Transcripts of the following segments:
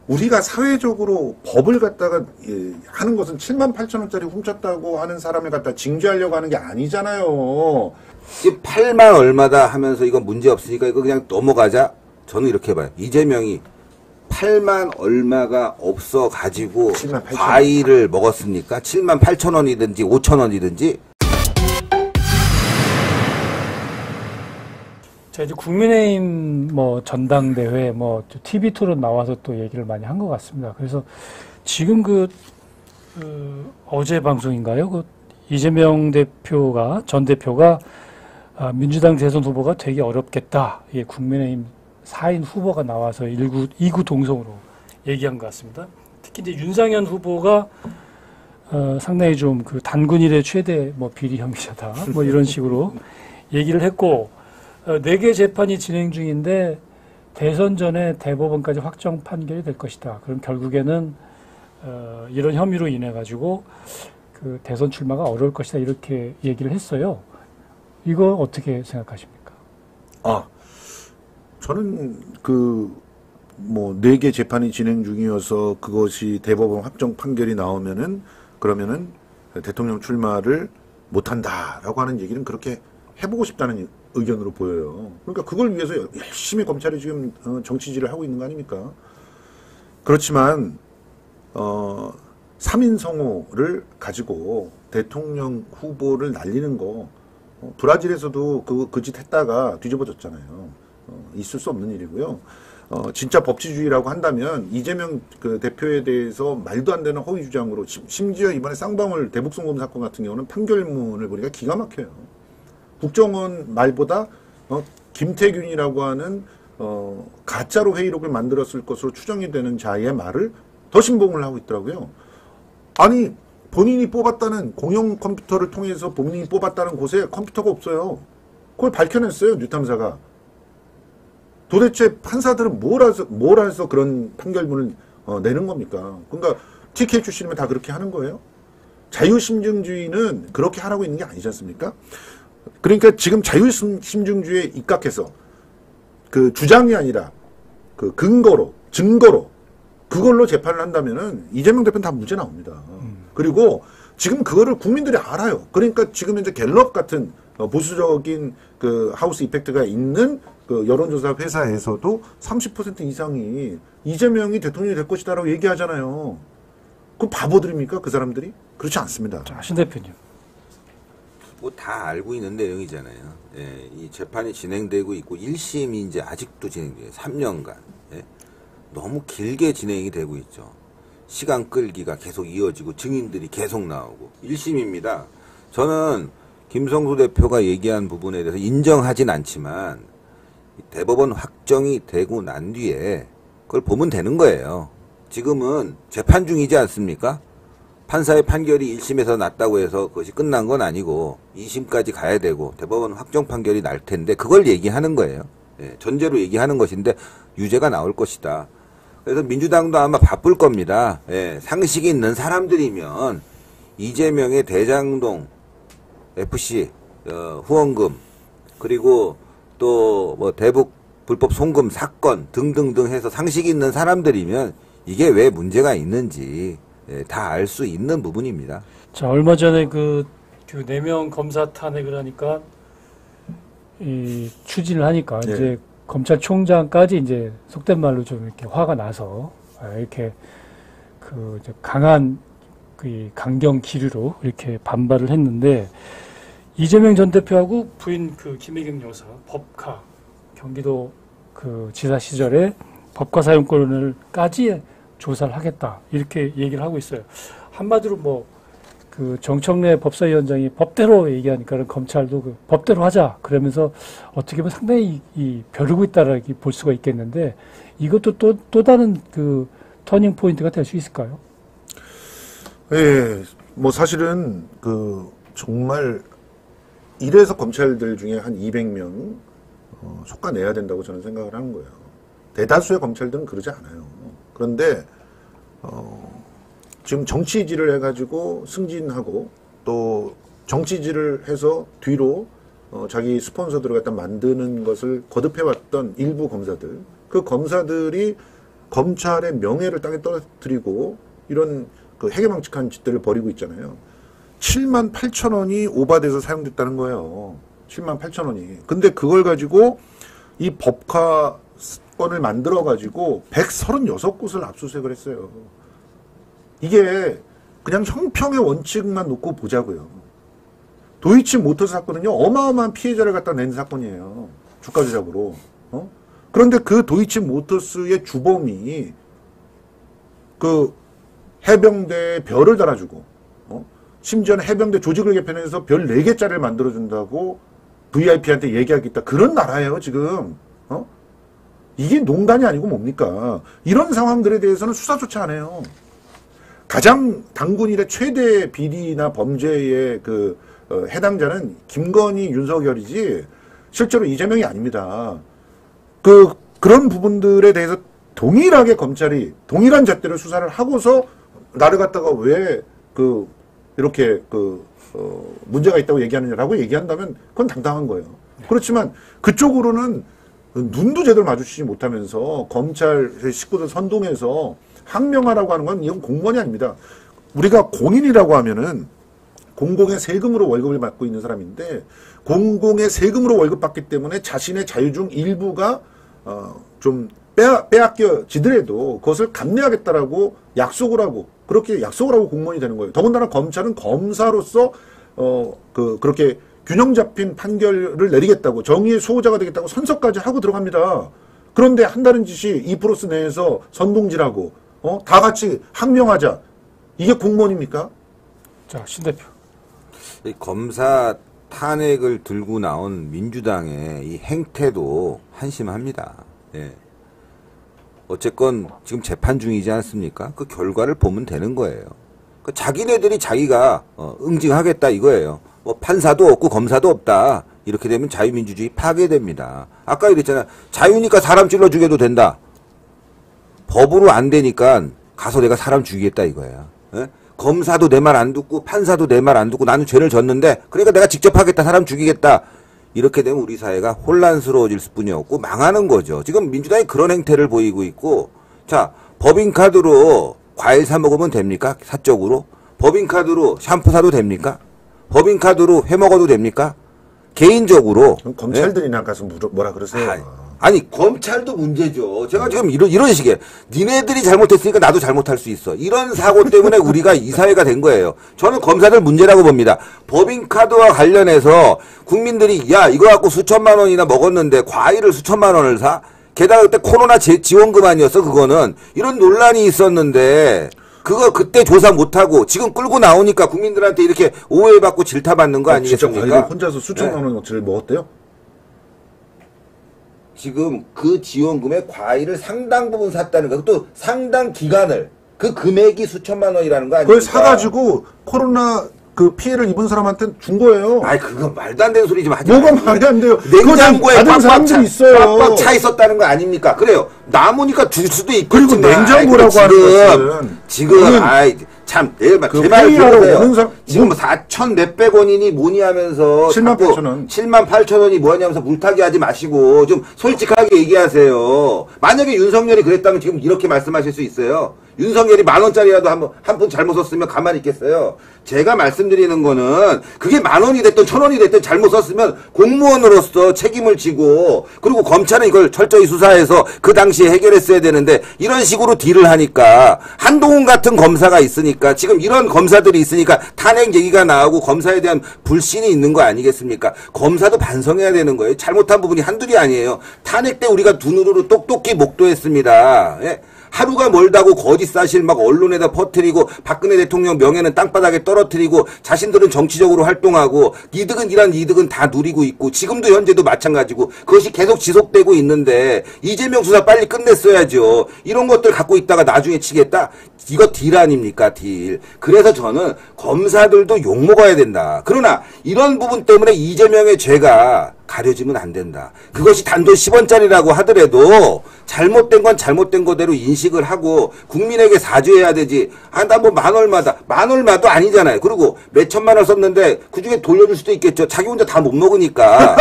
우리가 사회적으로 법을 갖다가 하는 것은 7만 8천 원짜리 훔쳤다고 하는 사람을 갖다 징계하려고 하는 게 아니잖아요. 지금 8만 얼마다 하면서 이거 문제 없으니까 이거 그냥 넘어가자. 저는 이렇게 봐요. 이재명이 8만 얼마가 없어 가지고 과일을 먹었습니까? 7만 8천 원이든지 5천 원이든지. 자, 이제 국민의힘 뭐 전당대회 뭐 TV 토론 나와서 또 얘기를 많이 한 것 같습니다. 그래서 지금 어제 방송인가요? 이재명 대표가 전 대표가 민주당 대선 후보가 되기 어렵겠다. 이게 국민의힘 4인 후보가 나와서 2구 동성으로 얘기한 것 같습니다. 특히 이제 윤상현 후보가 상당히 좀 단군 일의 최대 뭐 비리 혐의자다. 뭐 이런 식으로 얘기를 했고, 4개 재판이 진행 중인데 대선 전에 대법원까지 확정 판결이 될 것이다. 그럼 결국에는 이런 혐의로 인해 가지고 대선 출마가 어려울 것이다. 이렇게 얘기를 했어요. 이거 어떻게 생각하십니까? 저는 4개 재판이 진행 중이어서 그것이 대법원 확정 판결이 나오면은 그러면은 대통령 출마를 못한다라고 하는 얘기는 그렇게 해보고 싶다는 의견으로 보여요. 그러니까 그걸 위해서 열심히 검찰이 지금 정치질을 하고 있는 거 아닙니까? 그렇지만 3인 성호를 가지고 대통령 후보를 날리는 거 브라질에서도 그 짓 했다가 뒤집어졌잖아요. 있을 수 없는 일이고요. 진짜 법치주의라고 한다면 이재명 대표에 대해서 말도 안 되는 허위 주장으로 심지어 이번에 쌍방울 대북송금 사건 같은 경우는 판결문을 보니까 기가 막혀요. 국정원 말보다 김태균이라고 하는 가짜로 회의록을 만들었을 것으로 추정이 되는 자의 말을 더 신봉을 하고 있더라고요. 아니 본인이 뽑았다는 공용 컴퓨터를 통해서 본인이 뽑았다는 곳에 컴퓨터가 없어요. 그걸 밝혀냈어요. 뉴탐사가. 도대체 판사들은 뭘 해서 그런 판결문을 내는 겁니까? 그러니까 TK 출신이면 다 그렇게 하는 거예요? 자유심증주의는 그렇게 하라고 있는 게 아니지 않습니까? 그러니까 지금 자유심증주의에 입각해서 주장이 아니라 근거로, 증거로 그걸로 재판을 한다면은 이재명 대표는 다 무죄 나옵니다. 그리고 지금 그거를 국민들이 알아요. 그러니까 지금 이제 갤럽 같은 보수적인 하우스 이펙트가 있는 여론조사 회사에서도 30% 이상이 이재명이 대통령이 될 것이다라고 얘기하잖아요. 그 바보들입니까? 그 사람들이? 그렇지 않습니다. 자, 신 대표님. 뭐 다 알고 있는 내용이잖아요. 예, 이 재판이 진행되고 있고 1심이 이제 아직도 진행돼요. 3년간. 예? 너무 길게 진행이 되고 있죠. 시간 끌기가 계속 이어지고 증인들이 계속 나오고 1심입니다. 저는 김성수 대표가 얘기한 부분에 대해서 인정하진 않지만 대법원 확정이 되고 난 뒤에 그걸 보면 되는 거예요. 지금은 재판 중이지 않습니까? 판사의 판결이 1심에서 났다고 해서 그것이 끝난 건 아니고 2심까지 가야 되고 대법원 확정 판결이 날 텐데 그걸 얘기하는 거예요. 예, 전제로 얘기하는 것인데 유죄가 나올 것이다. 그래서 민주당도 아마 바쁠 겁니다. 예, 상식이 있는 사람들이면 이재명의 대장동 FC 후원금 그리고 또 뭐 대북 불법 송금 사건 등등등 해서 상식이 있는 사람들이면 이게 왜 문제가 있는지 다 알 수 있는 부분입니다. 자, 얼마 전에 그 4명 검사 탄핵을 하니까 추진을 하니까 네. 이제 검찰총장까지 이제 속된 말로 좀 이렇게 화가 나서 이렇게 이제 강한 강경 기류로 이렇게 반발을 했는데 이재명 전 대표하고 부인 김혜경 여사 법카 경기도 지사 시절에 법카 사용권을까지 조사를 하겠다 이렇게 얘기를 하고 있어요. 한마디로 정청래 법사위원장이 법대로 얘기하니까 검찰도 법대로 하자 그러면서 어떻게 보면 상당히 벼르고 있다라고 볼 수가 있겠는데 이것도 또 다른 터닝 포인트가 될 수 있을까요? 예, 사실은 정말 이래서 검찰들 중에 한 200명 속아내야 된다고 저는 생각을 하는 거예요. 대다수의 검찰들은 그러지 않아요. 그런데 지금 정치질을 해가지고 승진하고 또 정치질을 해서 뒤로 자기 스폰서들을 갖다 만드는 것을 거듭해왔던 일부 검사들, 그 검사들이 검찰의 명예를 땅에 떨어뜨리고 이런 그 해괴망측한 짓들을 벌이고 있잖아요. 7만 8천 원이 오바돼서 사용됐다는 거예요. 7만 8천 원이. 근데 그걸 가지고 이 법화건을 만들어 가지고 136곳을 압수수색을 했어요. 이게 그냥 형평의 원칙만 놓고 보자고요. 도이치모터스 사건은요, 어마어마한 피해자를 갖다 낸 사건이에요. 주가 조작으로. 그런데 그 도이치모터스의 주범이 그 해병대에 별을 달아주고, 심지어는 해병대 조직을 개편해서 별 4개짜리를 만들어준다고 VIP한테 얘기하겠다. 그런 나라예요, 지금. 이게 농단이 아니고 뭡니까? 이런 상황들에 대해서는 수사조차 안 해요. 가장 당군 일의 최대 비리나 범죄의 그 해당자는 김건희, 윤석열이지 실제로 이재명이 아닙니다. 그런 부분들에 대해서 동일하게 검찰이 동일한 잣대로 수사를 하고서 나를 갖다가 왜 이렇게 문제가 있다고 얘기하느냐라고 얘기한다면 그건 당당한 거예요. 그렇지만 그쪽으로는 눈도 제대로 마주치지 못하면서 검찰 식구들 선동해서 항명하라고 하는 건 이건 공무원이 아닙니다. 우리가 공인이라고 하면은 공공의 세금으로 월급을 받고 있는 사람인데 공공의 세금으로 월급 받기 때문에 자신의 자유 중 일부가 좀 빼앗겨지더라도 그것을 감내하겠다라고 약속을 하고 그렇게 약속을 하고 공무원이 되는 거예요. 더군다나 검찰은 검사로서 그렇게 균형 잡힌 판결을 내리겠다고 정의의 수호자가 되겠다고 선서까지 하고 들어갑니다. 그런데 한다는 짓이 이프로스 내에서 선동질하고 다 같이 항명하자. 이게 공무원입니까? 자, 신 대표. 이 검사 탄핵을 들고 나온 민주당의 이 행태도 한심합니다. 예. 어쨌건 지금 재판 중이지 않습니까? 그 결과를 보면 되는 거예요. 그 자기네들이 자기가 응징하겠다 이거예요. 뭐 판사도 없고 검사도 없다. 이렇게 되면 자유민주주의 파괴됩니다. 아까 이랬잖아. 자유니까 사람 찔러 죽여도 된다. 법으로 안 되니까 가서 내가 사람 죽이겠다 이거야. 예? 검사도 내 말 안 듣고 판사도 내 말 안 듣고 나는 죄를 졌는데 그러니까 내가 직접 하겠다. 사람 죽이겠다. 이렇게 되면 우리 사회가 혼란스러워질 뿐이 없고 망하는 거죠. 지금 민주당이 그런 행태를 보이고 있고 자 법인카드로 과일 사 먹으면 됩니까? 사적으로? 법인카드로 샴푸 사도 됩니까? 법인카드로 회 먹어도 됩니까? 개인적으로 검찰들이나 가서 뭐라 그러세요? 아니 검찰도 문제죠. 제가 지금 이런 식이에요. 니네들이 잘못했으니까 나도 잘못할 수 있어. 이런 사고 때문에 우리가 이 사회가 된 거예요. 저는 검사들 문제라고 봅니다. 법인카드와 관련해서 국민들이 야 이거 갖고 수천만 원이나 먹었는데 과일을 수천만 원을 사? 게다가 그때 코로나 지원금 아니었어 그거는. 이런 논란이 있었는데 그거 그때 조사 못하고 지금 끌고 나오니까 국민들한테 이렇게 오해받고 질타받는 거 아니겠습니까? 진짜 과일을 혼자서 수천만 원어치를 먹었대요? 지금 그 지원금의 과일을 상당 부분 샀다는 거. 또 상당 기간을 그 금액이 수천만 원이라는 거 아닙니까? 그걸 사가지고 코로나 그 피해를 입은 사람한테 준 거예요. 아이 그거 말도 안 되는 소리 좀 하지 뭐가 마세요. 말이 안 돼요. 냉장고에 빡빡 차 있어요. 있었다는 거 아닙니까? 그래요. 남으니까 줄 수도 있고. 그리고 냉장고라고 하는 것은 지금 아이 참 제 말 들으세요. 지금 4천 몇백 원이니 뭐니 하면서 7만 8천 원. 7만 8천 원이 뭐니 하면서 물타기 하지 마시고 좀 솔직하게 얘기하세요. 만약에 윤석열이 그랬다면 지금 이렇게 말씀하실 수 있어요. 윤석열이 10,000원짜리라도 한 푼 잘못 썼으면 가만히 있겠어요. 제가 말씀드리는 거는 그게 10,000원이 됐든 1,000원이 됐든 잘못 썼으면 공무원으로서 책임을 지고 그리고 검찰은 이걸 철저히 수사해서 그 당시에 해결했어야 되는데 이런 식으로 딜을 하니까 한동훈 같은 검사가 있으니까 지금 이런 검사들이 있으니까 탄핵 얘기가 나오고 검사에 대한 불신이 있는 거 아니겠습니까? 검사도 반성해야 되는 거예요. 잘못한 부분이 한둘이 아니에요. 탄핵 때 우리가 두 눈으로 똑똑히 목도했습니다. 예? 하루가 멀다고 거짓 사실 막 언론에다 퍼뜨리고 박근혜 대통령 명예는 땅바닥에 떨어뜨리고 자신들은 정치적으로 활동하고 이런 이득은 다 누리고 있고 지금도 현재도 마찬가지고 그것이 계속 지속되고 있는데 이재명 수사 빨리 끝냈어야죠. 이런 것들 갖고 있다가 나중에 치겠다? 이거 딜 아닙니까? 딜. 그래서 저는 검사들도 욕먹어야 된다. 그러나 이런 부분 때문에 이재명의 죄가 가려지면 안 된다. 그것이 단돈 10원짜리라고 하더라도 잘못된 건 잘못된 거대로 인식을 하고 국민에게 사죄해야 되지. 아, 나 뭐 만 얼마도 아니잖아요. 그리고 몇 천만 원 썼는데 그중에 돌려줄 수도 있겠죠. 자기 혼자 다 못 먹으니까.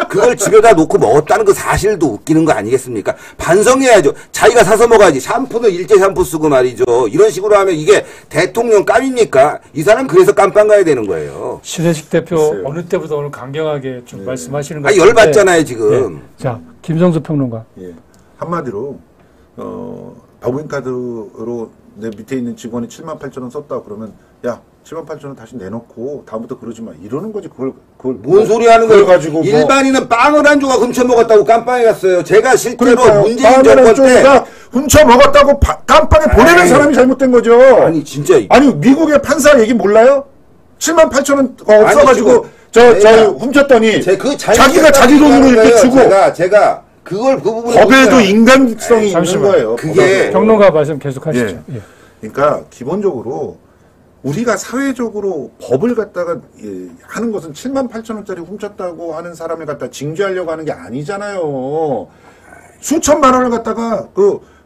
그걸 집에다 놓고 먹었다는 그 사실도 웃기는 거 아니겠습니까? 반성해야죠. 자기가 사서 먹어야지. 샴푸는 일제 샴푸 쓰고 말이죠. 이런 식으로 하면 이게 대통령 깜입니까? 이 사람 그래서 깜빵 가야 되는 거예요. 신혜식 대표 글쎄요. 어느 때보다 오늘 강경하게 좀 말씀하시는 것 아, 같은데. 열받잖아요, 지금. 예. 자, 김성수 평론가. 예. 한마디로 법인카드로 내 밑에 있는 직원이 78,000원 썼다 그러면 야 78,000원 다시 내놓고 다음부터 그러지 마 이러는 거지. 그걸 뭔 소리 하는 거예요? 가지고 일반인은 빵을 한 조각 훔쳐 먹었다고 깜빵에 갔어요. 제가 실제로 그러니까요. 문재인 정권 때 훔쳐 먹었다고 깜빵에 보내는 사람이 잘못된 거죠. 아니 진짜 아니 미국의 판사 얘기 몰라요? 78,000원 없어가지고 저 훔쳤더니 자기가 자기 돈으로 이렇게 주고 제가 그걸 그 부분에 법에도 보면 인간성이 있는 잠시만요. 거예요. 그게 평론가 말씀 계속 하시죠. 예. 예. 그러니까 기본적으로 우리가 사회적으로 법을 갖다가 하는 것은 78,000원짜리 훔쳤다고 하는 사람을 갖다 징계하려고 하는 게 아니잖아요. 수천만 원을 갖다가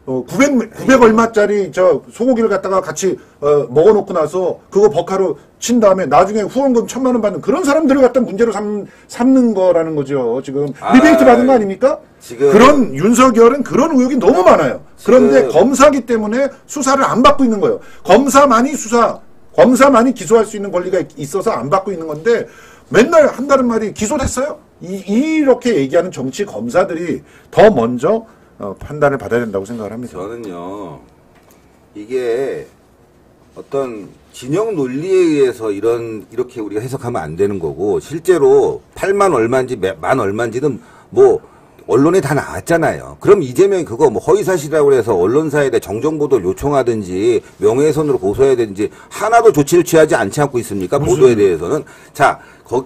900 얼마짜리 저 소고기를 갖다가 같이 먹어놓고 나서 그거 버카로 친 다음에 나중에 후원금 1,000만 원 받는 그런 사람들을 갖다 문제로 삼는 거라는 거죠. 지금 리베이트 받은 거 아닙니까? 지금 그런 윤석열은 그런 의혹이 너무 많아요. 그런데 검사기 때문에 수사를 안 받고 있는 거예요. 검사만이 기소할 수 있는 권리가 있어서 안 받고 있는 건데 맨날 한다는 말이 기소됐어요? 이렇게 얘기하는 정치 검사들이 더 먼저 판단을 받아야 된다고 생각을 합니다. 저는요 이게 어떤 진영 논리에 의해서 이렇게 우리가 해석하면 안 되는 거고 실제로 8만 얼마인지 만 얼마인지는 뭐 언론에 다 나왔잖아요. 그럼 이재명이 그거 뭐 허위사실이라고 해서 언론사에 대해 정정보도를 요청하든지 명예훼손으로 고소해야 되든지 하나도 조치를 취하지 않고 있습니까? 보도에 대해서는. 자,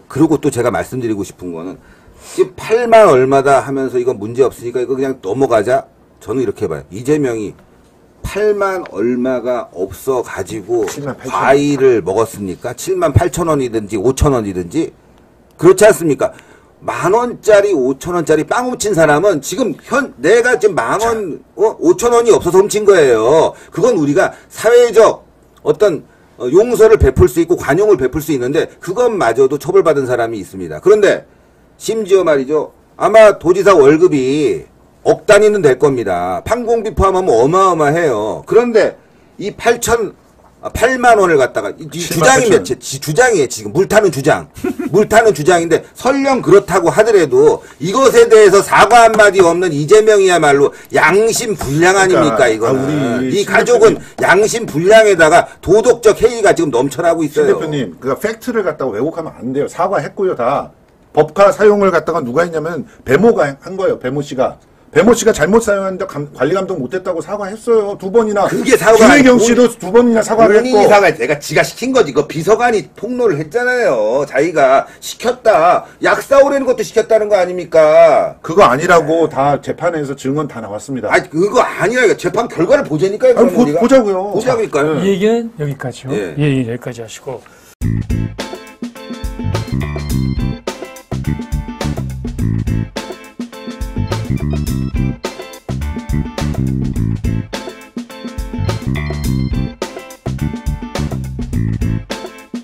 그리고 또 제가 말씀드리고 싶은 거는 지금 8만 얼마다 하면서 이건 문제 없으니까 이거 그냥 넘어가자. 저는 이렇게 봐요. 이재명이 8만 얼마가 없어 가지고 과일을 먹었습니까? 7만 8천 원이든지 5천 원이든지 그렇지 않습니까? 10,000원짜리 5,000원짜리 빵 훔친 사람은 지금 내가 지금 10,000원 5,000원이 없어서 훔친 거예요. 그건 우리가 사회적 어떤 용서를 베풀 수 있고 관용을 베풀 수 있는데 그것마저도 처벌받은 사람이 있습니다. 그런데 심지어 말이죠. 아마 도지사 월급이 억 단위는 될 겁니다. 판공비 포함하면 어마어마해요. 그런데 이 8만 원을 갖다가 이 주장이 주장이에요. 지금 물 타는 주장인데 설령 그렇다고 하더라도 이것에 대해서 사과 한마디 없는 이재명이야말로 양심 불량 아닙니까? 이거는 이 가족은 양심 불량에다가 도덕적 해이가 지금 넘쳐나고 있어요. 신 대표님, 그러니까 팩트를 갖다가 왜곡하면 안 돼요. 사과했고요, 다. 법카 사용을 갖다가 누가 했냐면 배모가 한 거예요. 배모 씨가 잘못 사용했는데 관리 감독 못했다고 사과했어요. 2번이나. 그게 사과가 김혜경 씨도 2번이나 사과를 했고. 본인이 사과, 지가 시킨 거지. 그 비서관이 폭로를 했잖아요. 자기가 시켰다. 약 사오라는 것도 시켰다는 거 아닙니까? 그거 아니라고 다 재판에서 증언 다 나왔습니다. 아니, 그거 아니라 재판 결과를 보자니까요. 보자고요. 보자니까요. 이 얘기는 여기까지요. 예. 예, 여기까지 하시고.